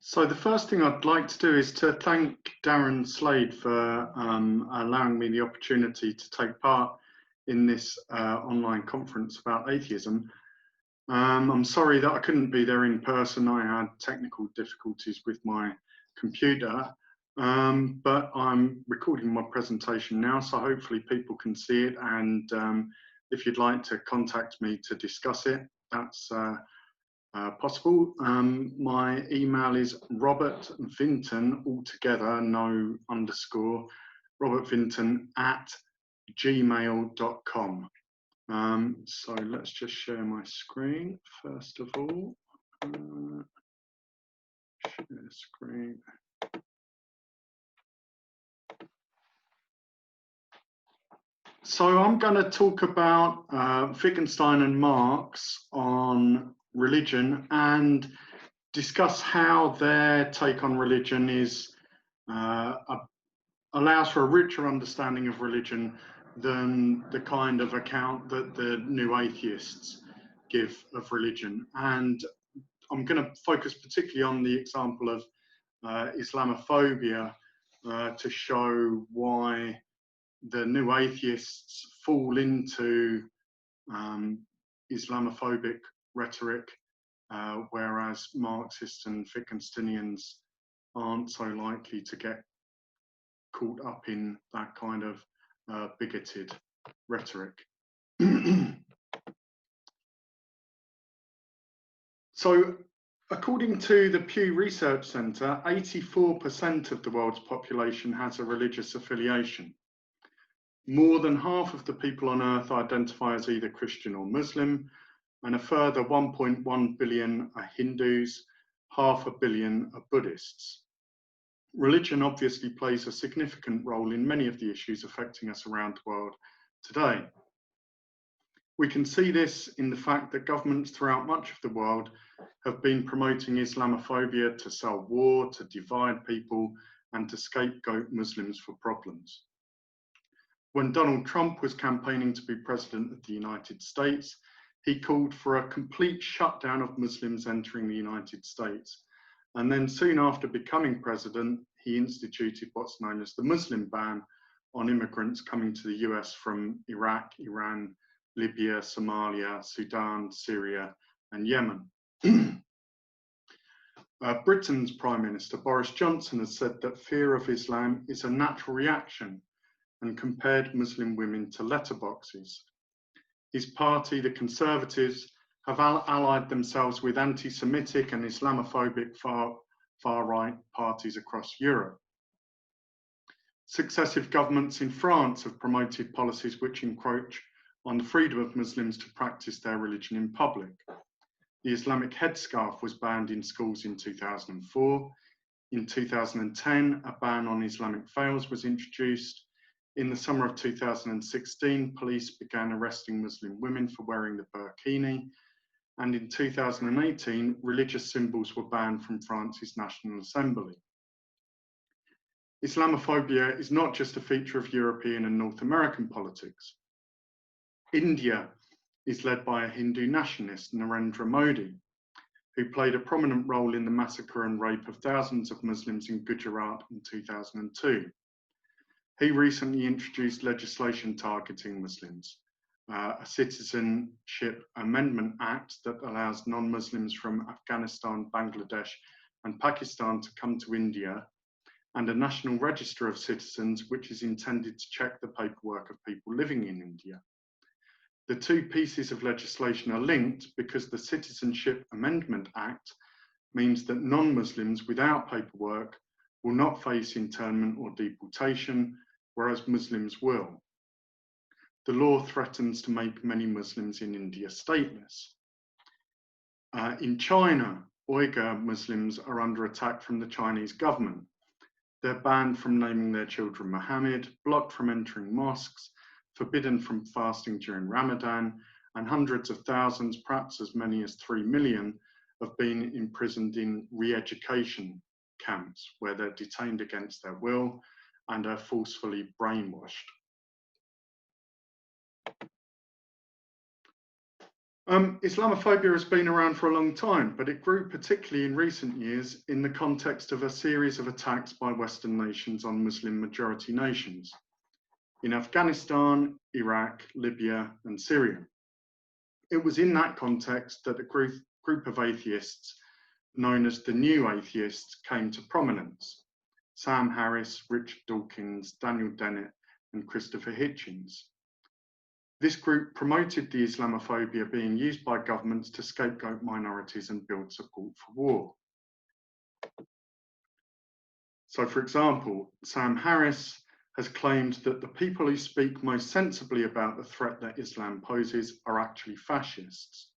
So the first thing I'd like to do is to thank Darren Slade for allowing me the opportunity to take part in this online conference about atheism. I'm sorry that I couldn't be there in person. I had technical difficulties with my computer, but I'm recording my presentation now, so hopefully people can see it, and if you'd like to contact me to discuss it, that's possible. My email is Robert Vinten, all together, no underscore, Robert Vinten @gmail.com. So let's just share my screen first of all. Share screen. So I'm going to talk about Wittgenstein and Marx on religion and discuss how their take on religion is allows for a richer understanding of religion than the kind of account that the new atheists give of religion. And I'm going to focus particularly on the example of Islamophobia to show why the new atheists fall into Islamophobic rhetoric, whereas Marxists and Wittgensteinians aren't so likely to get caught up in that kind of bigoted rhetoric. So, according to the Pew Research Center, 84% of the world's population has a religious affiliation. More than half of the people on Earth identify as either Christian or Muslim, and a further 1.1 billion are Hindus, 500 million are Buddhists. Religion obviously plays a significant role in many of the issues affecting us around the world today. We can see this in the fact that governments throughout much of the world have been promoting Islamophobia to sell war, to divide people, and to scapegoat Muslims for problems. When Donald Trump was campaigning to be president of the United States, he called for a complete shutdown of Muslims entering the United States. And then soon after becoming president, he instituted what's known as the Muslim ban on immigrants coming to the US from Iraq, Iran, Libya, Somalia, Sudan, Syria, and Yemen. Britain's Prime Minister Boris Johnson has said that fear of Islam is a natural reaction and compared Muslim women to letterboxes. His party, the Conservatives, have allied themselves with anti-Semitic and Islamophobic far-right parties across Europe. Successive governments in France have promoted policies which encroach on the freedom of Muslims to practice their religion in public. The Islamic headscarf was banned in schools in 2004. In 2010, a ban on Islamic veils was introduced. In the summer of 2016, police began arresting Muslim women for wearing the burkini. And in 2018, religious symbols were banned from France's National Assembly. Islamophobia is not just a feature of European and North American politics. India is led by a Hindu nationalist, Narendra Modi, who played a prominent role in the massacre and rape of thousands of Muslims in Gujarat in 2002. He recently introduced legislation targeting Muslims, a Citizenship Amendment Act that allows non-Muslims from Afghanistan, Bangladesh, and Pakistan to come to India, and a National Register of Citizens, which is intended to check the paperwork of people living in India. The two pieces of legislation are linked because the Citizenship Amendment Act means that non-Muslims without paperwork will not face internment or deportation, whereas Muslims will. The law threatens to make many Muslims in India stateless. In China, Uyghur Muslims are under attack from the Chinese government. They're banned from naming their children Muhammad, blocked from entering mosques, forbidden from fasting during Ramadan, and hundreds of thousands, perhaps as many as 3 million, have been imprisoned in re-education camps where they're detained against their will and are forcefully brainwashed. Islamophobia has been around for a long time, but it grew particularly in recent years in the context of a series of attacks by Western nations on Muslim majority nations in Afghanistan, Iraq, Libya, and Syria. It was in that context that a group of atheists known as the New Atheists came to prominence: Sam Harris, Richard Dawkins, Daniel Dennett, and Christopher Hitchens. This group promoted the Islamophobia being used by governments to scapegoat minorities and build support for war. So, for example, Sam Harris has claimed that the people who speak most sensibly about the threat that Islam poses are actually fascists.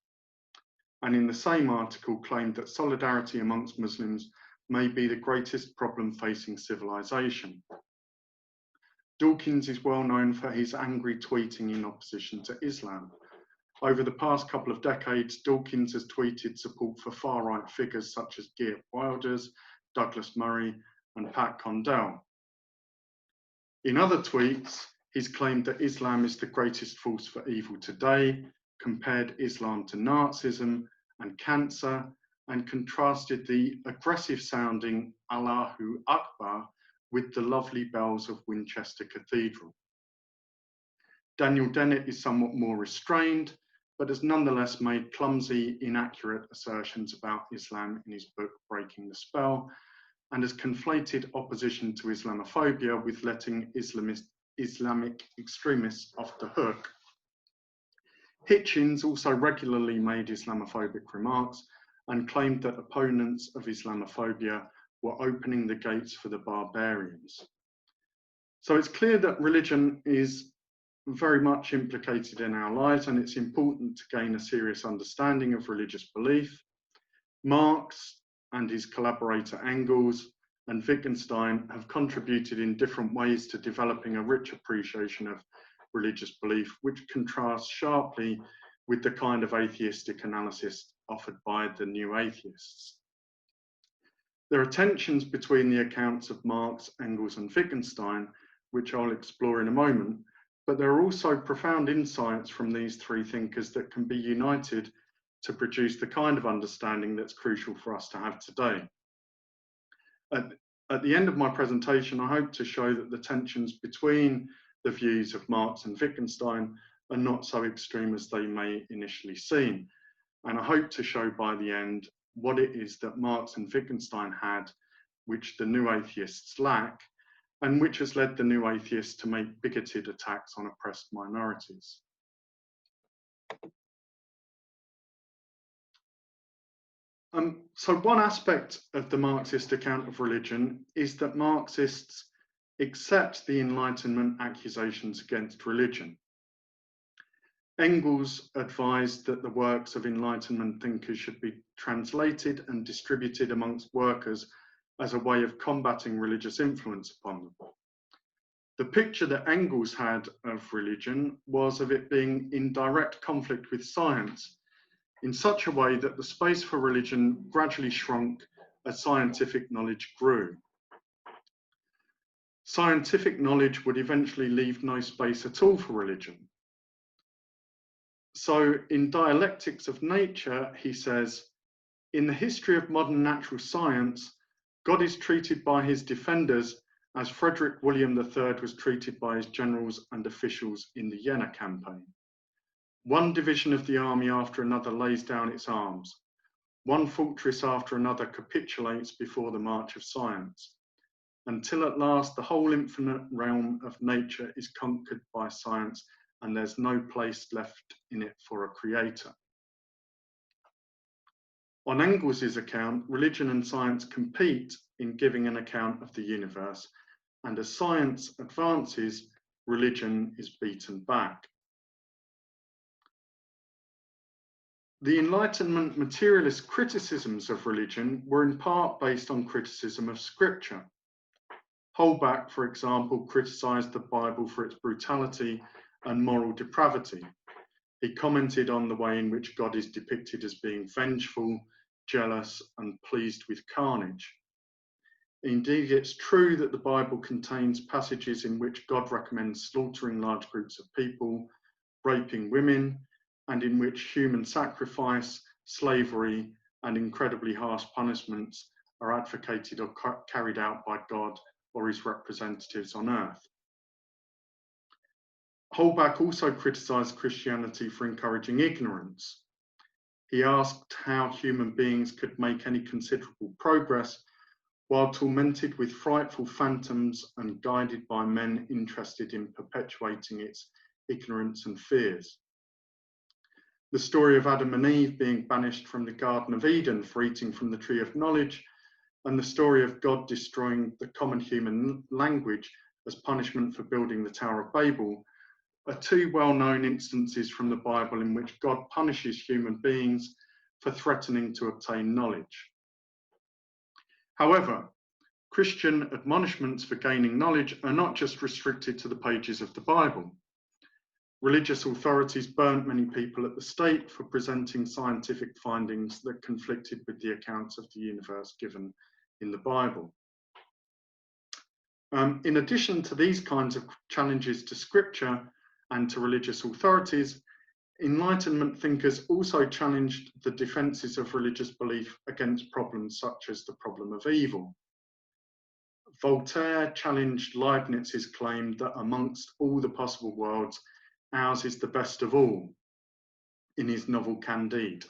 And in the same article claimed that solidarity amongst Muslims may be the greatest problem facing civilization. Dawkins is well known for his angry tweeting in opposition to Islam. Over the past couple of decades, Dawkins has tweeted support for far-right figures such as Geert Wilders, Douglas Murray, and Pat Condell. In other tweets, he's claimed that Islam is the greatest force for evil today, compared Islam to Nazism and cancer, and contrasted the aggressive-sounding Allahu Akbar with the lovely bells of Winchester Cathedral. Daniel Dennett is somewhat more restrained, but has nonetheless made clumsy, inaccurate assertions about Islam in his book Breaking the Spell, and has conflated opposition to Islamophobia with letting Islamic extremists off the hook. Hitchens also regularly made Islamophobic remarks and claimed that opponents of Islamophobia were opening the gates for the barbarians. So it's clear that religion is very much implicated in our lives, and it's important to gain a serious understanding of religious belief. Marx and his collaborator Engels and Wittgenstein have contributed in different ways to developing a rich appreciation of religious belief, which contrasts sharply with the kind of atheistic analysis offered by the New Atheists. There are tensions between the accounts of Marx, Engels, and Wittgenstein, which I'll explore in a moment, but there are also profound insights from these three thinkers that can be united to produce the kind of understanding that's crucial for us to have today. At the end of my presentation, I hope to show that the tensions between the views of Marx and Wittgenstein are not so extreme as they may initially seem. And I hope to show by the end what it is that Marx and Wittgenstein had, which the New Atheists lack, and which has led the New Atheists to make bigoted attacks on oppressed minorities. So one aspect of the Marxist account of religion is that Marxists accept the Enlightenment accusations against religion. Engels advised that the works of Enlightenment thinkers should be translated and distributed amongst workers as a way of combating religious influence upon them. The picture that Engels had of religion was of it being in direct conflict with science, in such a way that the space for religion gradually shrunk as scientific knowledge grew. Scientific knowledge would eventually leave no space at all for religion. So in Dialectics of Nature, he says, in the history of modern natural science, God is treated by his defenders as Frederick William III was treated by his generals and officials in the Jena campaign. One division of the army after another lays down its arms. One fortress after another capitulates before the march of science, until at last the whole infinite realm of nature is conquered by science and there's no place left in it for a creator. On Engels' account, religion and science compete in giving an account of the universe, and as science advances, religion is beaten back. The Enlightenment materialist criticisms of religion were in part based on criticism of scripture. Holbach, for example, criticized the Bible for its brutality and moral depravity. He commented on the way in which God is depicted as being vengeful, jealous, and pleased with carnage. Indeed, it's true that the Bible contains passages in which God recommends slaughtering large groups of people, raping women, and in which human sacrifice, slavery, and incredibly harsh punishments are advocated or carried out by God or his representatives on earth. Holbach also criticised Christianity for encouraging ignorance. He asked how human beings could make any considerable progress while tormented with frightful phantoms and guided by men interested in perpetuating its ignorance and fears. The story of Adam and Eve being banished from the Garden of Eden for eating from the tree of knowledge, and the story of God destroying the common human language as punishment for building the Tower of Babel, are two well-known instances from the Bible in which God punishes human beings for threatening to obtain knowledge. However, Christian admonishments for gaining knowledge are not just restricted to the pages of the Bible. Religious authorities burnt many people at the stake for presenting scientific findings that conflicted with the accounts of the universe given in the Bible. In addition to these kinds of challenges to scripture and to religious authorities, Enlightenment thinkers also challenged the defences of religious belief against problems such as the problem of evil. Voltaire challenged Leibniz's claim that amongst all the possible worlds, ours is the best of all, in his novel Candide.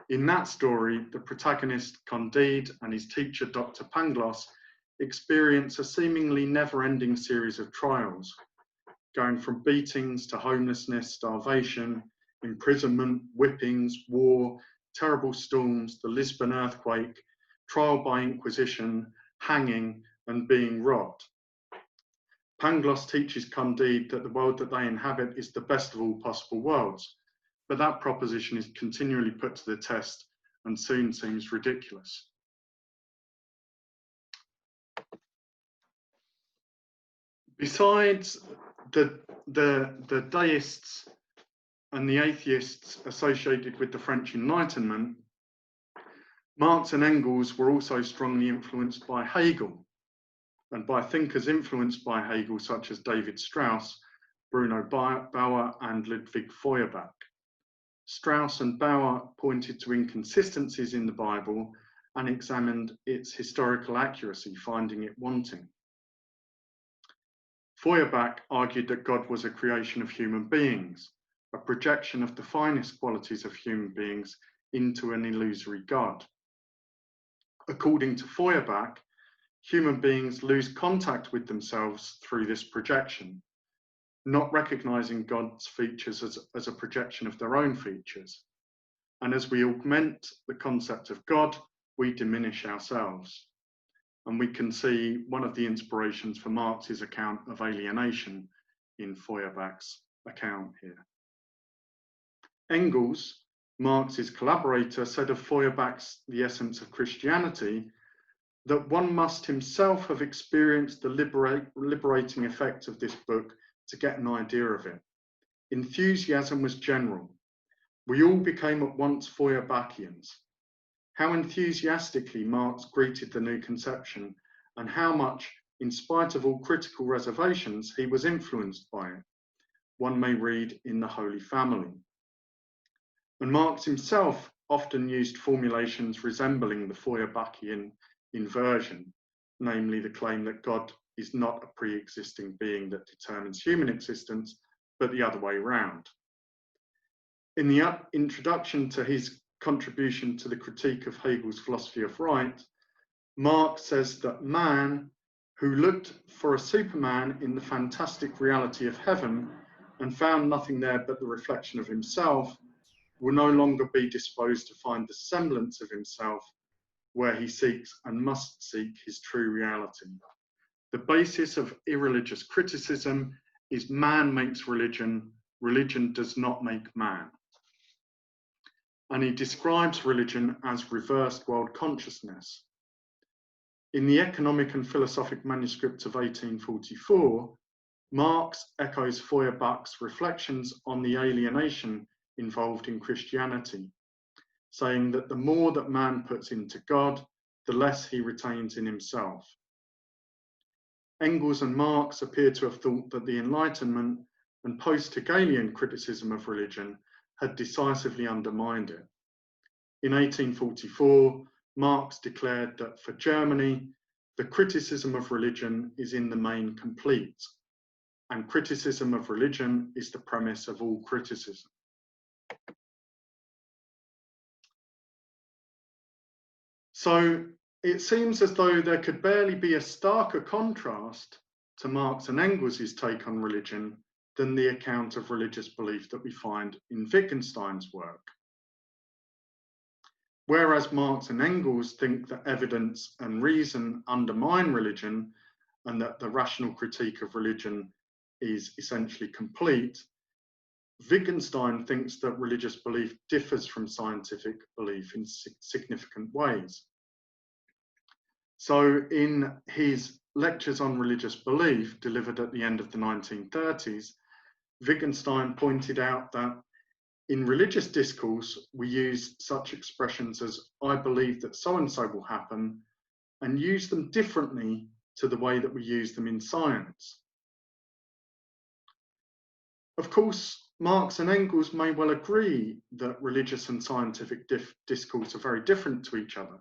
In that story, the protagonist Candide and his teacher Dr. Pangloss experience a seemingly never-ending series of trials, going from beatings to homelessness, starvation, imprisonment, whippings, war, terrible storms, the Lisbon earthquake, trial by inquisition, hanging, and being robbed. Pangloss teaches Candide that the world that they inhabit is the best of all possible worlds, but that proposition is continually put to the test and soon seems ridiculous. Besides the deists and the atheists associated with the French Enlightenment, Marx and Engels were also strongly influenced by Hegel and by thinkers influenced by Hegel such as David Strauss, Bruno Bauer and Ludwig Feuerbach. Strauss and Bauer pointed to inconsistencies in the Bible and examined its historical accuracy, finding it wanting. Feuerbach argued that God was a creation of human beings, a projection of the finest qualities of human beings into an illusory God. According to Feuerbach, human beings lose contact with themselves through this projection, not recognizing God's features as a projection of their own features. And as we augment the concept of God, we diminish ourselves. And we can see one of the inspirations for Marx's account of alienation in Feuerbach's account here. Engels, Marx's collaborator, said of Feuerbach's The Essence of Christianity that one must himself have experienced the liberating effect of this book to get an idea of it. Enthusiasm was general. We all became at once Feuerbachians. How enthusiastically Marx greeted the new conception, and how much, in spite of all critical reservations, he was influenced by it, one may read in The Holy Family. And Marx himself often used formulations resembling the Feuerbachian inversion, namely the claim that God is not a pre-existing being that determines human existence, but the other way around. In the introduction to his contribution to the critique of Hegel's philosophy of right, Marx says that man, who looked for a Superman in the fantastic reality of heaven and found nothing there but the reflection of himself, will no longer be disposed to find the semblance of himself where he seeks and must seek his true reality. The basis of irreligious criticism is man makes religion, religion does not make man. And he describes religion as reversed world consciousness. In the Economic and Philosophic Manuscript of 1844, Marx echoes Feuerbach's reflections on the alienation involved in Christianity, saying that the more that man puts into God, the less he retains in himself. Engels and Marx appear to have thought that the Enlightenment and post-Hegelian criticism of religion had decisively undermined it. In 1844, Marx declared that for Germany, the criticism of religion is in the main complete, and criticism of religion is the premise of all criticism. So it seems as though there could barely be a starker contrast to Marx and Engels' take on religion than the account of religious belief that we find in Wittgenstein's work. Whereas Marx and Engels think that evidence and reason undermine religion and that the rational critique of religion is essentially complete, Wittgenstein thinks that religious belief differs from scientific belief in significant ways. So in his lectures on religious belief delivered at the end of the 1930s, Wittgenstein pointed out that in religious discourse, we use such expressions as, I believe that so-and-so will happen, and use them differently to the way that we use them in science. Of course, Marx and Engels may well agree that religious and scientific discourse are very different to each other.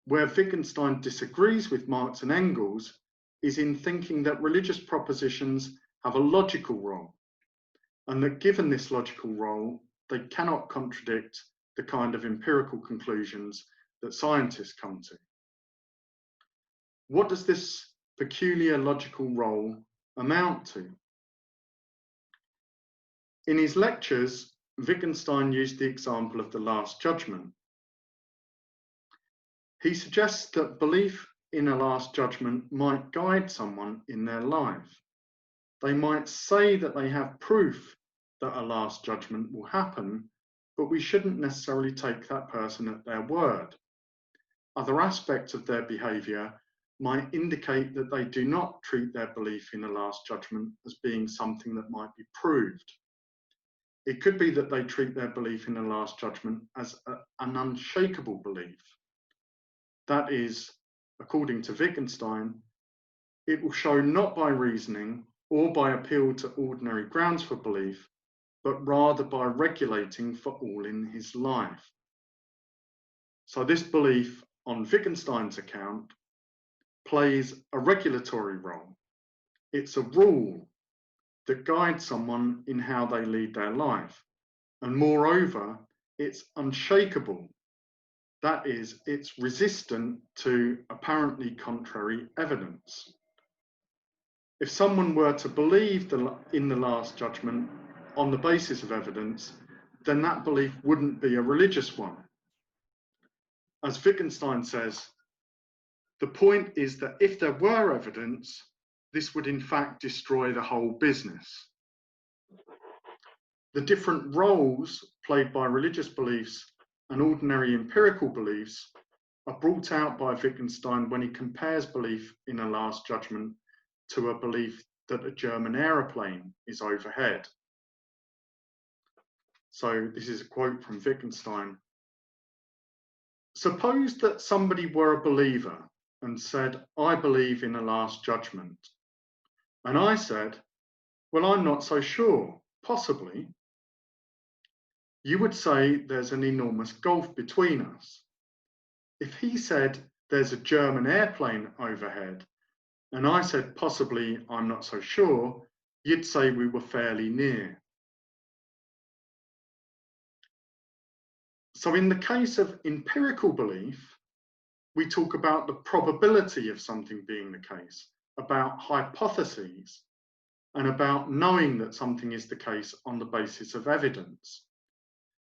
Where Wittgenstein disagrees with Marx and Engels is in thinking that religious propositions have a logical role, and that given this logical role, they cannot contradict the kind of empirical conclusions that scientists come to. What does this peculiar logical role amount to? In his lectures, Wittgenstein used the example of the Last Judgment. He suggests that belief in a Last Judgment might guide someone in their life. They might say that they have proof that a Last Judgment will happen, but we shouldn't necessarily take that person at their word. Other aspects of their behaviour might indicate that they do not treat their belief in a Last Judgment as being something that might be proved. It could be that they treat their belief in a Last Judgment as an unshakable belief. That is, according to Wittgenstein, it will show not by reasoning or by appeal to ordinary grounds for belief, but rather by regulating for all in his life. So this belief, on Wittgenstein's account, plays a regulatory role. It's a rule that guides someone in how they lead their life. And moreover, it's unshakable. That is, it's resistant to apparently contrary evidence. If someone were to believe in the Last Judgment on the basis of evidence, then that belief wouldn't be a religious one. As Wittgenstein says, the point is that if there were evidence, this would in fact destroy the whole business. The different roles played by religious beliefs and ordinary empirical beliefs are brought out by Wittgenstein when he compares belief in a Last Judgment to a belief that a German aeroplane is overhead. So this is a quote from Wittgenstein. Suppose that somebody were a believer and said, I believe in a Last Judgment. And I said, well, I'm not so sure, possibly. You would say there's an enormous gulf between us. If he said there's a German airplane overhead, and I said possibly I'm not so sure, you'd say we were fairly near. So in the case of empirical belief, we talk about the probability of something being the case, about hypotheses, and about knowing that something is the case on the basis of evidence.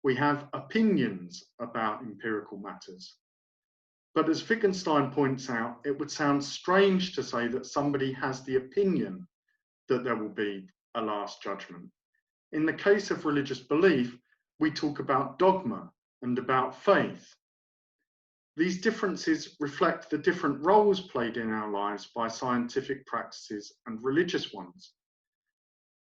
We have opinions about empirical matters. But as Wittgenstein points out, it would sound strange to say that somebody has the opinion that there will be a Last Judgment. In the case of religious belief, we talk about dogma and about faith. These differences reflect the different roles played in our lives by scientific practices and religious ones.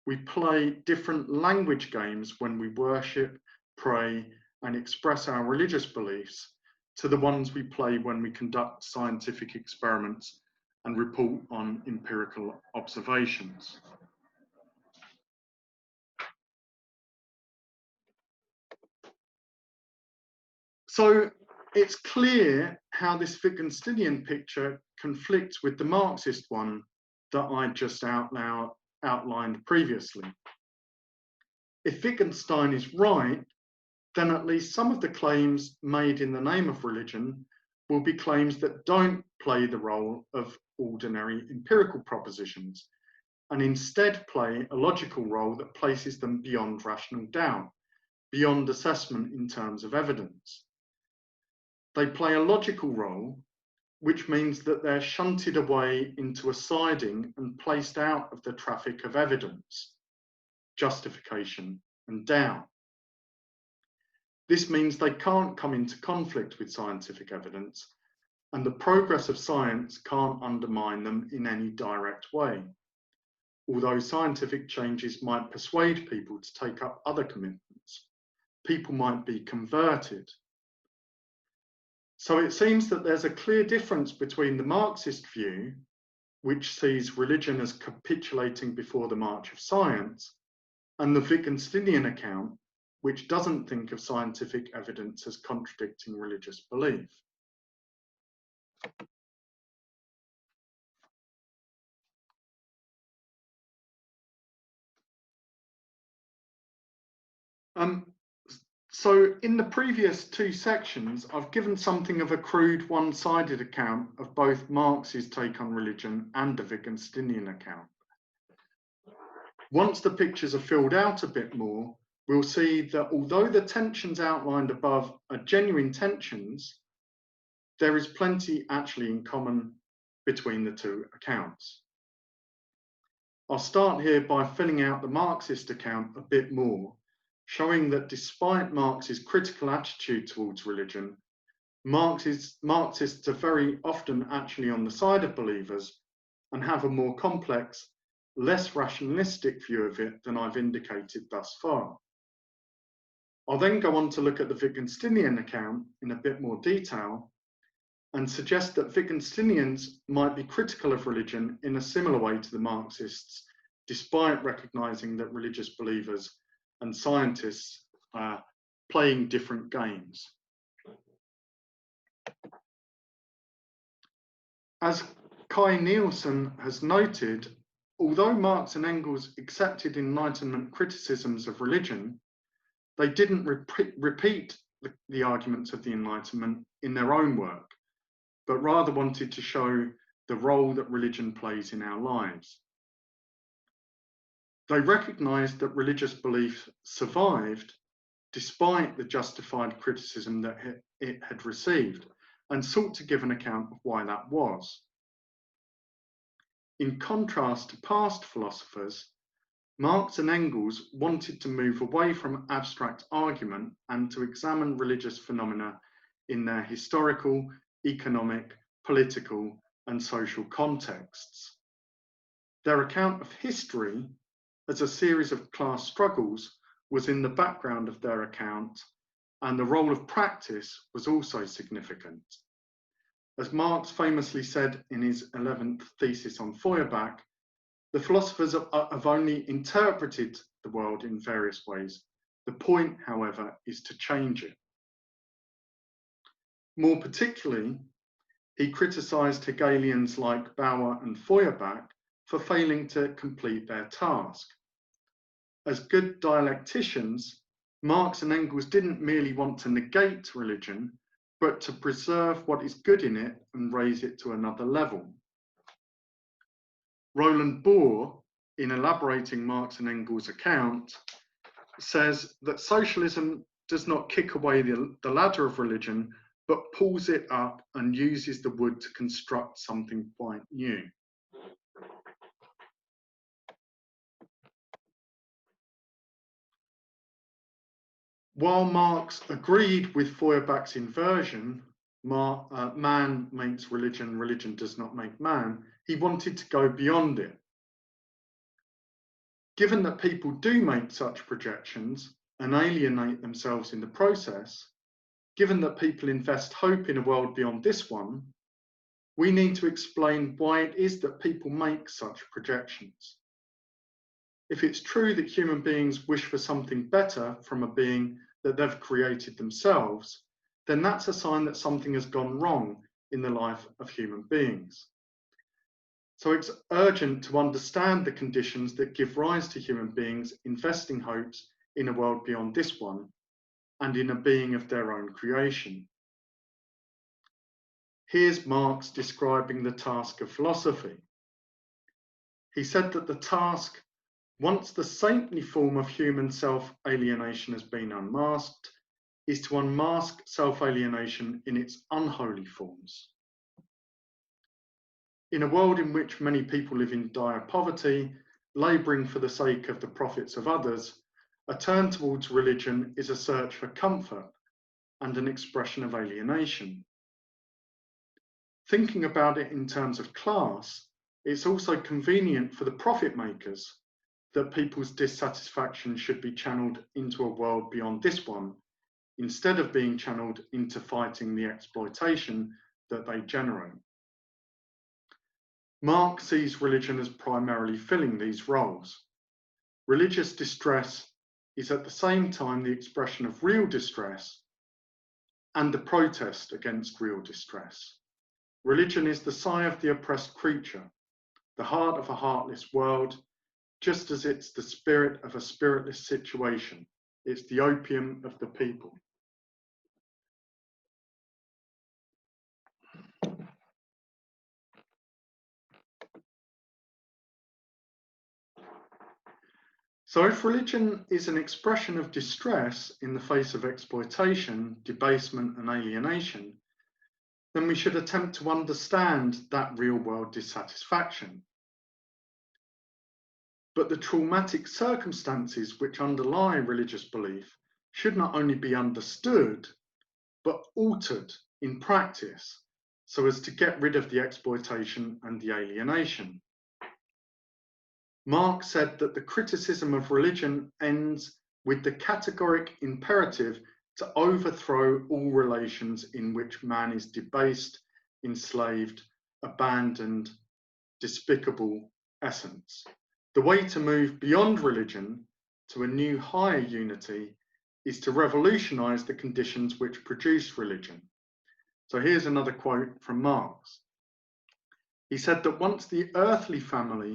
We play different language games when we worship, pray, and express our religious beliefs to the ones we play when we conduct scientific experiments and report on empirical observations. So it's clear how this Wittgensteinian picture conflicts with the Marxist one that I just outlined previously. If Wittgenstein is right, then at least some of the claims made in the name of religion will be claims that don't play the role of ordinary empirical propositions, and instead play a logical role that places them beyond rational doubt, beyond assessment in terms of evidence. They play a logical role, which means that they're shunted away into a siding and placed out of the traffic of evidence, justification, and doubt. This means they can't come into conflict with scientific evidence, and the progress of science can't undermine them in any direct way, although scientific changes might persuade people to take up other commitments. People might be converted. So it seems that there's a clear difference between the Marxist view, which sees religion as capitulating before the march of science, and the Wittgensteinian account, which doesn't think of scientific evidence as contradicting religious belief. So in the previous two sections, I've given something of a crude one-sided account of both Marx's take on religion and the Wittgensteinian account. Once the pictures are filled out a bit more, we'll see that although the tensions outlined above are genuine tensions, there is plenty actually in common between the two accounts. I'll start here by filling out the Marxist account a bit more, showing that despite Marx's critical attitude towards religion, Marxists are very often actually on the side of believers and have a more complex, less rationalistic view of it than I've indicated thus far. I'll then go on to look at the Wittgensteinian account in a bit more detail and suggest that Wittgensteinians might be critical of religion in a similar way to the Marxists, despite recognizing that religious believers and scientists are playing different games. As Kai Nielsen has noted, although Marx and Engels accepted Enlightenment criticisms of religion, they didn't repeat the arguments of the Enlightenment in their own work, but rather wanted to show the role that religion plays in our lives. They recognized that religious belief survived despite the justified criticism that it had received, and sought to give an account of why that was. In contrast to past philosophers, Marx and Engels wanted to move away from abstract argument and to examine religious phenomena in their historical, economic, political, and social contexts. Their account of history as a series of class struggles was in the background of their account, and the role of practice was also significant. As Marx famously said in his 11th thesis on Feuerbach, the philosophers have only interpreted the world in various ways. The point, however, is to change it. More particularly, he criticised Hegelians like Bauer and Feuerbach for failing to complete their task. As good dialecticians, Marx and Engels didn't merely want to negate religion, but to preserve what is good in it and raise it to another level. Roland Bohr, in elaborating Marx and Engels' account, says that socialism does not kick away the ladder of religion, but pulls it up and uses the wood to construct something quite new. While Marx agreed with Feuerbach's inversion, man makes religion, religion does not make man, he wanted to go beyond it. Given that people do make such projections and alienate themselves in the process, given that people invest hope in a world beyond this one, we need to explain why it is that people make such projections. If it's true that human beings wish for something better from a being that they've created themselves, then that's a sign that something has gone wrong in the life of human beings. So it's urgent to understand the conditions that give rise to human beings investing hopes in a world beyond this one and in a being of their own creation. Here's Marx describing the task of philosophy. He said that the task, once the saintly form of human self-alienation has been unmasked, is to unmask self-alienation in its unholy forms. In a world in which many people live in dire poverty, labouring for the sake of the profits of others, a turn towards religion is a search for comfort and an expression of alienation. Thinking about it in terms of class, it's also convenient for the profit makers that people's dissatisfaction should be channeled into a world beyond this one, instead of being channeled into fighting the exploitation that they generate. Marx sees religion as primarily filling these roles. Religious distress is at the same time the expression of real distress and the protest against real distress. Religion is the sigh of the oppressed creature, the heart of a heartless world, just as it's the spirit of a spiritless situation. It's the opium of the people. So if religion is an expression of distress in the face of exploitation, debasement, and alienation, then we should attempt to understand that real-world dissatisfaction. But the traumatic circumstances which underlie religious belief should not only be understood, but altered in practice so as to get rid of the exploitation and the alienation. Marx said that the criticism of religion ends with the categoric imperative to overthrow all relations in which man is debased, enslaved, abandoned, despicable essence. The way to move beyond religion to a new higher unity is to revolutionize the conditions which produce religion. So here's another quote from Marx. He said that once the earthly family